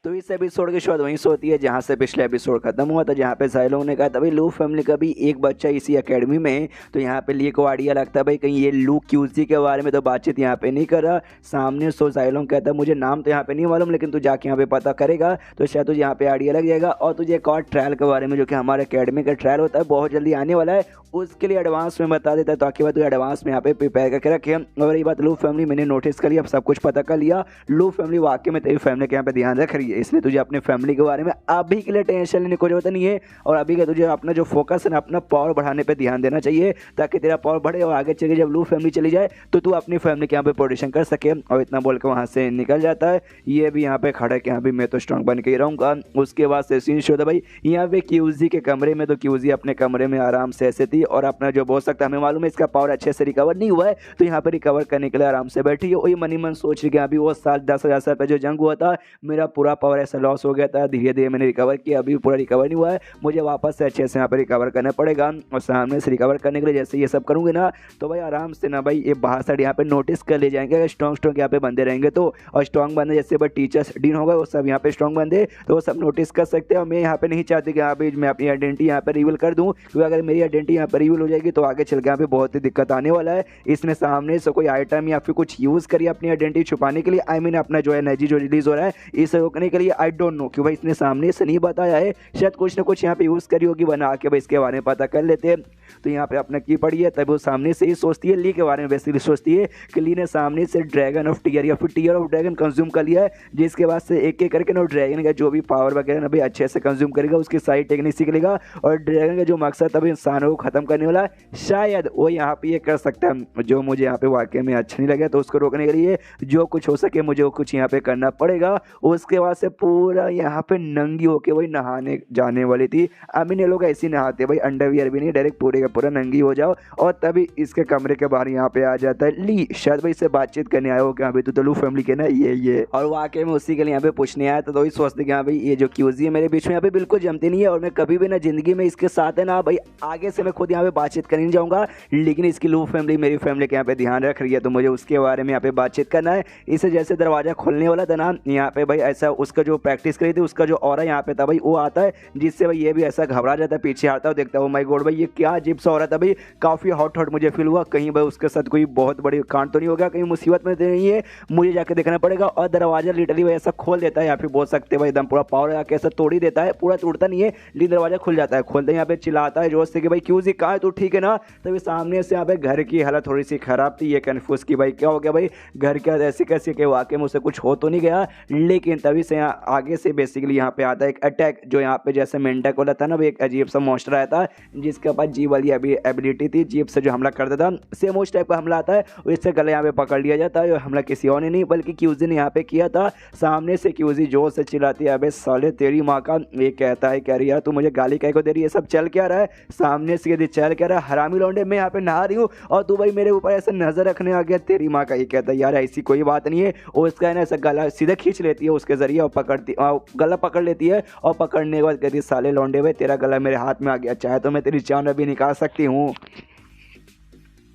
तो इस एपिसोड की शुरुआत वहीं से होती है जहाँ से पिछले एपिसोड खत्म हुआ था, जहाँ पे सारे लोगों ने कहा था भाई लू फैमिली का भी एक बच्चा इसी एकेडमी में है। तो यहाँ पे ली को आइडिया लगता है भाई कहीं ये लू क्यूजी के बारे में तो बातचीत यहाँ पे नहीं कर रहा। सामने सो साइलों कहता है मुझे नाम तो यहाँ पे नहीं मालूम, लेकिन तू जाके यहाँ पे पता करेगा तो शायद तुझे यहाँ पे आइडिया लग जाएगा। और तुझे एक और ट्रायल के बारे में जो कि हमारे अकेडमी का ट्रायल होता है बहुत जल्दी आने वाला है, उसके लिए एडवांस में बता देता है ताकि वह तो एडवांस में यहाँ पे प्रिपेयर करके रखे। और ये बात लू फैमिली मैंने नोटिस कर लिया, अब सब कुछ पता कर लिया। लू फैमिली वाकई में तेरी फैमिली के यहाँ पे ध्यान रख रही है, इसलिए तुझे अपने फैमिली के बारे में अभी के लिए टेंशन लेने की जरूरत नहीं है। और अभी के तुझे अपना जो फोकस है ना अपना पावर बढ़ाने पे ध्यान देना चाहिए ताकि तेरा पावर बढ़े और आगे चल के जब लू फैमिली चली जाए तो तू अपनी फैमिली के यहाँ पे प्रोटेक्शन कर सके। और इतना बोल के वहाँ से निकल जाता है। ये भी यहाँ पे खड़ा के यहाँ भी मैं तो स्ट्रॉन्ग बन के ही रहूँगा। उसके बाद से सीन शो था भाई यहाँ पे क्यूजी के कमरे में, तो क्यूजी अपने कमरे में आराम से ऐसे थी और अपना जो बोल सकता है हमें मालूम है इसका पावर अच्छे से रिकवर नहीं हुआ है, तो यहाँ पे रिकवर करने के लिए आराम से बैठी है। वही मनी मन सोच रही कि अभी वो साल 10,000 साल पहले जो जंग हुआ था मेरा पूरा पावर ऐसा लॉस हो गया था, धीरे धीरे मैंने रिकवर किया, अभी पूरा रिकवर नहीं हुआ है, मुझे वापस से अच्छे से यहाँ पे रिकवर करना पड़ेगा। और सामने से रिकवर करने के लिए जैसे ये सब करूँगी ना तो भाई आराम से ना भाई ये बाहर साइड यहाँ पे नोटिस कर ले जाएंगे अगर स्ट्रॉन्ग यहाँ पे बंदे रहेंगे तो। और स्ट्रॉन्ग बंदे जैसे भाई टीचर्स डीन होगा वो सब यहाँ पे स्ट्रॉन्ग बंदे तो वो सब नोटिस कर सकते हैं। और मैं यहाँ पे नहीं चाहती कि यहाँ पे मैं अपनी आइडेंटिटी यहाँ पे रिवील कर दूँ, क्योंकि अगर मेरी आइडेंटिटी यहाँ पे रिवील हो जाएगी तो आगे चल के यहाँ पे बहुत ही दिक्कत आने वाला है। इसने सामने से कोई आइटम या फिर कुछ यूज़ करिए अपनी आइडेंटिटी छुपाने के लिए, आई मीन अपना जो एनर्जी जो रिलीज हो रहा है इसे रोकने के लिए। आई डोंट नो क्यों भाई इसने सामने से नहीं बताया है, शायद कुछ ना कुछ यहाँ पे यूज़ करी होगी बना के भाई इसके बारे में पता कर लेते हैं। तो यहाँ पे अपना की पड़ी है तब वो सामने से ही सोचती है ली के बारे में, बेसिकली सोचती है कि ली ने सामने से ड्रैगन ऑफ टीयर या फिर टीयर ऑफ ड्रैगन कंज्यूम कर लिया है, जिसके बाद से एक एक करके ना ड्रैगन का जो भी पावर वगैरह ना भाई अच्छे से कंज्यूम करेगा, उसकी सारी टेक्निक सीख लेगा और ड्रैगन का जो मकसद तभी इंसानों को खत्म करने वाला है शायद वो यहाँ पे ये कर सकता है। जो मुझे यहाँ पे वाकई में अच्छा नहीं लगा तो उसको रोकने के लिए जो कुछ हो सके मुझे वो कुछ यहाँ पे करना पड़ेगा। उसके बाद से पूरा यहाँ पे नंगी होके वही नहाने जाने वाली थी। अमीन ये लोग ऐसे नहाते भाई, अंडरवियर भी नहीं, डायरेक्ट पूरे का पूरा नंगी हो जाओ। और तभी इसके कमरे के बाहर यहाँ पे आ जाता है ली, शायद भाई इससे बातचीत करने आया हो कि अभी तो लू फैमिली के ना ये और वाकई में उसी के लिए यहाँ पे पूछने आया तो वही सोचते कि हाँ भाई ये जो क्यूजी है मेरे बीच में यहाँ पे बिल्कुल जमती नहीं है और मैं कभी भी ना जिंदगी में इसके साथ है ना भाई आगे से मैं खुद यहाँ पे बातचीत करने नहीं जाऊँगा, लेकिन इसकी लू फैमिली मेरी फैमिली के यहाँ पे ध्यान रख रही है तो मुझे उसके बारे में यहाँ पे बातचीत करना है। इसे जैसे दरवाजा खोलने वाला था ना यहाँ पे भाई ऐसा उसका जो प्रैक्टिस करी थी उसका जो ऑरा यहाँ पे था भाई वो आता है, जिससे भाई ये भी ऐसा घबरा जाता है, पीछे आता है देखता है माय गॉड भाई ये क्या अजीब सा हो रहा था भाई, काफ़ी हॉट मुझे फील हुआ, कहीं भाई उसके साथ कोई बहुत बड़ी कांड तो नहीं हो गया, कहीं मुसीबत में तो नहीं है, मुझे जाके देखना पड़ेगा। और दरवाजा लिटरली भाई ऐसा खोल देता है या फिर बोल सकते हैं भाई एकदम पूरा पावर आके ऐसा तोड़ ही देता है, पूरा टूटता नहीं है लेकिन दरवाजा खुल जाता है। खोलते यहाँ पे चिल्लाता है जोर से कि भाई क्यूजी कहाँ है तू, ठीक है ना। तभी सामने से यहाँ पे घर की हालत थोड़ी सी खराब थी, ये कन्फ्यूज की भाई क्या हो गया भाई घर के ऐसे कैसे कि वाकई में उसे कुछ हो तो नहीं गया, लेकिन तभी से यहाँ आगे से बेसिकली यहाँ पे आता है एक अटैक जो यहाँ पे जैसे मेंढक वाला था ना भाई एक अजीब सा मॉन्स्टर आया था जिसके पास जीप वाली अभी एबिलिटी थी, जीप से जो हमला करता था सेम उस टाइप का हमला आता है और इससे गले यहाँ पे पकड़ लिया जाता है। और हमला किसी और ने नहीं बल्कि क्यूजी ने यहाँ पे किया था। सामने से क्यूजी जोर से चिल्लाती है अबे साले तेरी माँ का, ये कहता है कह रही यार तू मुझे गाली कह को दे रही है, सब चल क्या रहा है। सामने से यदि चल क्या रहा है हरामी लौंडे, मैं यहाँ पे नहा रही हूँ और तू भाई मेरे ऊपर ऐसे नजर रखने आ गया तेरी माँ का। ये कहता है यार ऐसी कोई बात नहीं है, और उसका है ना ऐसा गला सीधे खींच लेती है उसके जरिए और पकड़ती गला पकड़ लेती है और पकड़ने के बाद कहती है साले लौंडे भाई तेरा गला मेरे हाथ में आ गया, चाहे तो मैं तेरी जान अभी निकाल सकती हूँ।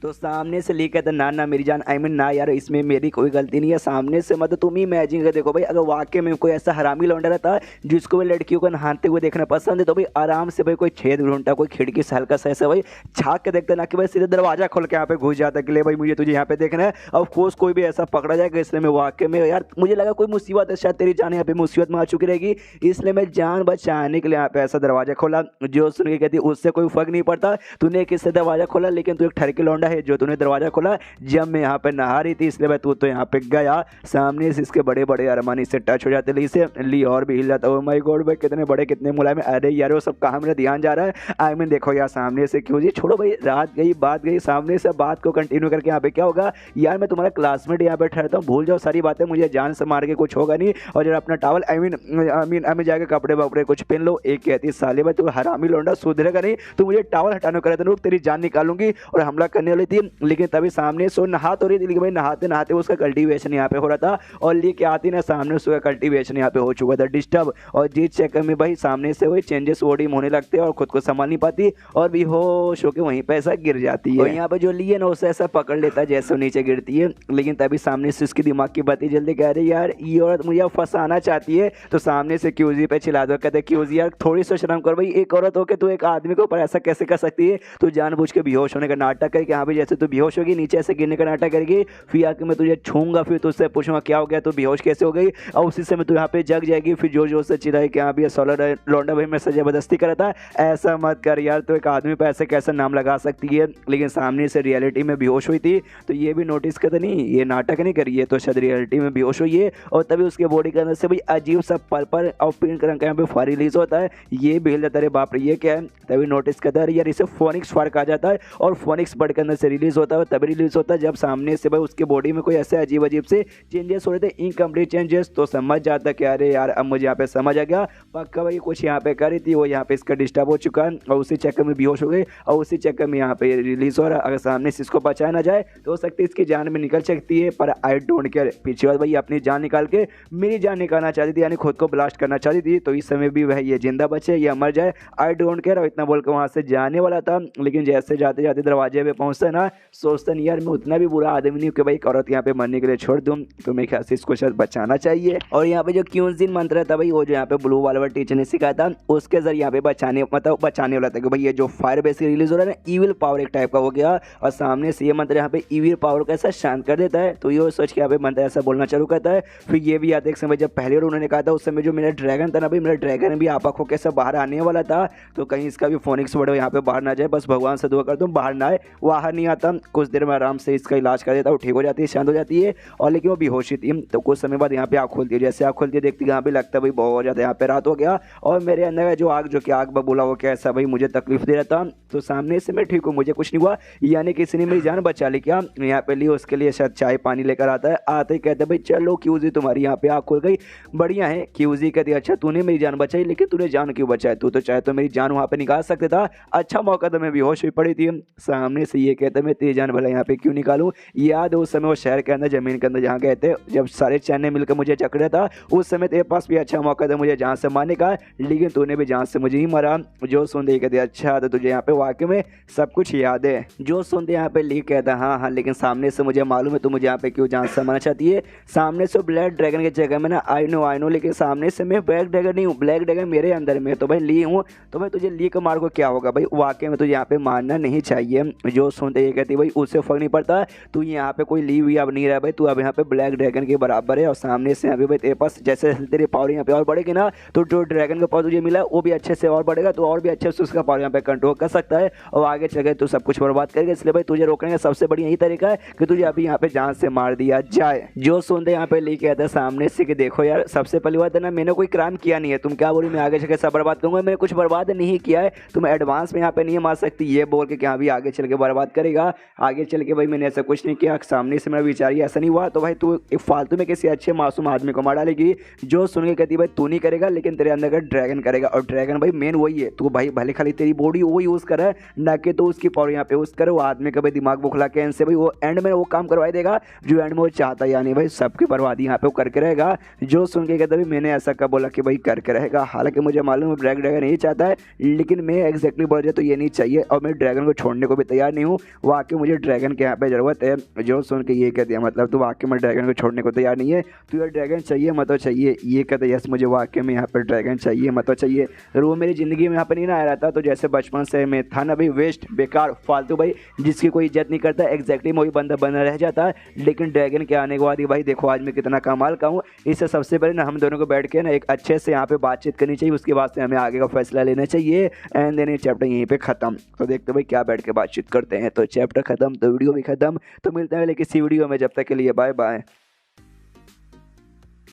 तो सामने से ली कहता ना ना मेरी जान, आई मीन ना यार इसमें मेरी कोई गलती नहीं है। सामने से मतलब तुम ही इमेजिन कर देखो भाई अगर वाकई में कोई ऐसा हरामी लौंडा रहता जिसको भी लड़कियों को नहाते हुए देखना पसंद है तो भाई आराम से भाई कोई छेद ढूंढता कोई खिड़की से हल्का सा ऐसा भाई झाँक के देखता ना कि भाई सीधे दरवाजा खोल के यहाँ पे घुस जाता कि ले भाई मुझे तुझे यहाँ पे देखना है। ऑफ कोर्स कोई भी ऐसा पकड़ा जाएगा, इसलिए मैं वाकई में यार मुझे लगा कोई मुसीबत है शायद तेरी जान यहाँ पे मुसीबत में आ चुकी रहेगी, इसलिए मैं जान बचाने के लिए यहाँ पे ऐसा दरवाजा खोला। जो सुन के कहती उससे कोई फर्क नहीं पड़ता तूने किससे दरवाजा खोला, लेकिन तू एक ठरकी लौंडा है जो तूने दरवाजा खोला जब मैं यहाँ पे नहा रही थी, इसलिए मैं तू तो यहाँ पे गया। सामने से इसके बड़े बड़े अरमानी से टच हो जाते ली से ली और भी हिल जाता है। ओह माय गॉड भाई कितने बड़े कितने मुलायम, अरे यार वो सब कहाँ मेरा ध्यान जा रहा है। आई मीन देखो यार सामने से क्यों जी छोड़ो भाई रात गई बात गई, सामने से बात को कंटिन्यू करके यहाँ पे क्या होगा यार मैं तुम्हारा क्लासमेट यहाँ पे ठहरता हूँ, भूल जाओ सारी बातें, मुझे जान से मार के कुछ होगा नहीं। और जरा अपना टावल आई मीन जाके कपड़े वपड़े कुछ पहन लो। एक कहती साले भाई तू हरामी लौंडा सुधरेगा नहीं, तू मुझे टावल हटाने करे तो तेरी जान निकालूंगी और हमला करने वाली रही थी, लेकिन तभी सामने सो नहा तो रही थी, लेकिन भाई नहाते नहाते उसका कल्टीवेशन यहाँ पे हो रहा था और लेके आती ना सामने उसका कल्टीवेशन यहाँ पे हो चुका था डिस्टर्ब। और जिस चक्कर में भाई सामने से वही चेंजेस बॉडी में होने लगते हैं और खुद को संभाल नहीं पाती और बेहोश होकर वहीं पे ऐसा गिर जाती है। और यहाँ पे जो ली है ना उसे ऐसा पकड़ लेता है जैसे वो नीचे गिरती है, लेकिन तभी सामने से उसके दिमाग की बातें जल्दी कह रही यार ये औरत मुझे फंसाना चाहती है। तो सामने से क्यूजी पे चिल्ला दो, कहते क्यूजी यार थोड़ी सी शर्म कर भाई, एक औरत होकर तू एक आदमी के ऊपर ऐसा कैसे कर सकती है, तू जानबूझ के बेहोश होने का नाटक करके यहाँ पे जैसे तू बेहोश होगी नीचे ऐसे गिरने का नाटक करेगी, फिर आके मैं तुझे छूंगा, फिर तुझसे पूछूंगा क्या हो गया, तू बेहोश कैसे हो गई, और उसी समय तू यहाँ पे जग जाएगी। फिर जोर जोर से चिल्लाई कि यहाँ भी सोलर लौंडा भाई मेरे से जबरदस्ती करा था, ऐसा मत कर यार, तो एक आदमी पे ऐसे कैसे नाम लगा सकती है। लेकिन सामने से रियलिटी में बेहोश हुई थी, तो ये भी नोटिस करते नहीं ये नाटक नहीं करी है, तो शायद रियलिटी में बेहोश हुई है। और तभी उसके बॉडी के अंदर से भाई अजीब सा पर्पल और पिंक रंग का यहाँ पे फायर रिलीज होता है। ये भी हिल जाता है, बाप रे ये क्या है, तभी नोटिस करता है यार इसे फोनिक्स फायर कहा जाता है और फोनिक्स बर्ड के अंदर से रिलीज होता है। तभी रिलीज होता है जब सामने से भाई उसके बॉडी में कोई ऐसे अजीब अजीब से चेंजेस हो रहे थे, इनकम्प्लीट चेंजेस। तो समझ जाता कि अरे यार अब मुझे यहाँ पे समझ आ गया, पक्का भाई कुछ यहाँ पे करी थी, वो यहाँ पे इसका डिस्टर्ब हो चुका है और उसी चक्कर में बेहोश हो गई और उसी चक्कर में यहाँ पे रिलीज हो रहा है। अगर सामने से इसको बचाया ना जाए तो हो सकती है इसकी जान में निकल सकती है, पर आई डोंट केयर। पीछे वाले भाई अपनी जान निकाल के मेरी जान निकालना चाहती थी, यानी खुद को ब्लास्ट करना चाहती थी, तो इस समय भी वह ये जिंदा बचे या मर जाए आई डोंट केयर। और इतना बोल के वहाँ से जाने वाला था, लेकिन जैसे जाते जाते दरवाजे पे पहुँचता ना सोचता नहीं यार मैं उतना भी बुरा आदमी नहीं हूँ कि भाई एक औरत यहाँ पे मरने के लिए छोड़ दूँ, तो मेरे ख्याल से इसको शायद बचाना चाहिए। और यहाँ पे जो क्यूजिन मंत्र था भाई वो जो यहाँ पे ब्लू वाला टीचर ने सिखाया था उसके जरिए यहाँ पे बचाने वाला था कि भाई ये जो फायर बेसिक रिलीज हो रहा है ना इविल पावर एक टाइप का हो गया, और सामने से ये मंत्र यहाँ पे इविल पावर को ऐसा शांत कर देता है। तो ये सोच के यहाँ पे मंत्र ऐसा बोलना चालू करता है। फिर ये भी आता है एक समय जब पहले उन्होंने कहा था उस समय जो मेरा ड्रैगन था ना भाई, मेरा ड्रैगन भी आपा खो कैसे बाहर आने वाला था, तो कहीं इसका भी फोनिक्स वर्ड यहाँ पे बाहर ना जाए, बस भगवान से दुआ करता हूँ बाहर ना आए। बाहर नहीं आता, कुछ देर में आराम से इसका इलाज कर देता है, वो ठीक हो जाती है, शांत हो जाती है। और लेकिन वो बेहोशी थी, तो कुछ समय बाद यहाँ पे आँख खोलती है, जैसे आँख खोलती है देखती है यहाँ पे लगता है भाई बहुत ज़्यादा यहाँ पे रात हो गया और मेरे अंदर का जो आग जो कि आग बबूला वो कैसा भाई मुझे तकलीफ दे रहा था, तो सामने से मैं ठीक हूँ मुझे कुछ नहीं हुआ, यानी किसी ने मेरी जान बचा ली क्या। यहाँ पे लिए उसके लिए शायद चाय पानी लेकर आता है, आते ही कहते भाई चलो क्यूजी तुम्हारी यहाँ पे आँख खुल गई, बढ़िया है। क्यूजी कहती अच्छा तूने मेरी जान बचाई, लेकिन तूने जान क्यों बचाई, तू तो चाहे तो मेरी जान वहाँ पे निकाल सकते था, अच्छा मौका तो मैं बेहोश हुई पड़ी थी। सामने से ये कहते मैं तेरी जान भला यहाँ पे क्यों निकालूं, याद है उस समय वो शहर के अंदर जमीन के अंदर जहाँ गए थे जब सारे चैने मिलकर मुझे चकड़ा था, उस समय तेरे पास भी अच्छा मौका था मुझे जान से मारने का, लेकिन तूने भी जान से मुझे ही मारा। जो सुनते कहते अच्छा तो तुझे यहाँ पे वाकई में सब कुछ याद है। जो सुनते यहाँ पे ली कहता हाँ हाँ, लेकिन सामने से मुझे मालूम है तू मुझे यहाँ पे क्यों जान से मारना चाहती है। सामने से ब्लैक ड्रैगन की जगह में ना आई नो, लेकिन सामने से मैं ब्लैक ड्रैगन नहीं हूँ, ब्लैक ड्रैगन मेरे अंदर में तो भाई ली हूँ, तो भाई तुझे ली को मार को क्या होगा भाई, वाकई में तुझे यहाँ पे मारना नहीं चाहिए। जो सुनते ये कहती भाई उससे फर्क नहीं पड़ता, तू यहाँ पे कोई ली हुई अब नहीं रहा भाई, तू अब यहाँ पे ब्लैक ड्रैगन के बराबर है। और सामने से अभी भाई तेरे पास जैसे तेरी पावर यहाँ पे और बढ़ेगी ना, तो जो ड्रैगन का पावर तुझे मिला वो भी अच्छे से और बढ़ेगा, तो और भी अच्छे से उसका पावर यहाँ पे कंट्रोल कर सकता है और आगे चल गए तो सब कुछ बर्बाद करेगा। इसलिए भाई तुझे रोकने का सबसे बढ़िया यही तरीका है कि तुझे अभी यहाँ पे जान से मार दिया जाए। जो सुनते यहाँ पे लेके आता है सामने से कि देखो यार सबसे पहली बात है ना मैंने कोई क्राइम किया नहीं है, तुम क्या बोली मैं आगे चल के सब बर्बाद करूंगा, मैंने कुछ बर्बाद नहीं किया है, तुम एडवांस में यहाँ पे नहीं मार सकती ये बोल के क्या भी आगे चल के बर्बाद करेगा। आगे चल के भाई मैंने ऐसा कुछ नहीं किया, सामने से मेरा विचार ही ऐसा नहीं हुआ, तो भाई तू एक फालतू में किसी अच्छे मासूम आदमी को मार डालेगी। जो सुन के कहती भाई तू नहीं करेगा लेकिन तेरे अंदर का ड्रैगन करेगा, और ड्रैगन भाई मेन वही है, तू भाई भले खाली तेरी बॉडी वो यूज़ कर रहा है ना कि तो उसकी पावर यहाँ पे यूज़ करे। वो आदमी का भाई दिमाग बुखला के इनसे भाई वो एंड में वो काम करवाई देगा जो एंड में वो चाहता है, यानी भाई सबकी बर्बादी यहाँ पे वो करके रहेगा। जो सुन के कहता भाई मैंने ऐसा कब बोला कि भाई करके रहेगा, हालांकि मुझे मालूम है ब्लैक ड्रैगन नहीं चाहता है, लेकिन मैं एग्जैक्टली बोल जाए तो ये नहीं चाहिए और मैं ड्रैगन को छोड़ने को भी तैयार नहीं हूँ, वाकई मुझे ड्रैगन के यहाँ पे ज़रूरत है। जो सुन के ये कह दिया मतलब तो वाकई में ड्रैगन को छोड़ने को तैयार नहीं है, तो यार ड्रैगन चाहिए मत तो चाहिए, ये कहते यस मुझे वाकई में यहाँ पर ड्रैगन चाहिए मत तो चाहिए। और वो मेरी ज़िंदगी में यहाँ पर नहीं ना आ रहा था, तो जैसे बचपन से मैं था ना भाई वेस्ट बेकार फालतू भाई जिसकी कोई इज्जत नहीं करता, एग्जैक्टली वही बंदा बना रह जाता है। लेकिन ड्रैगन के आने के बाद ही भाई देखो आज मैं कितना कमाल का हूँ। इससे सबसे पहले ना हम दोनों को बैठ के ना एक अच्छे से यहाँ पे बातचीत करनी चाहिए, उसके बाद से हमें आगे का फैसला लेना चाहिए। एंड देन ये चैप्टर यहीं पे खत्म। तो देखते भाई क्या बैठ के बातचीत करते हैं। तो चैप्टर खत्म तो वीडियो भी खत्म। तो मिलते हैं किसी वीडियो में, जब तक के लिए बाय बाय।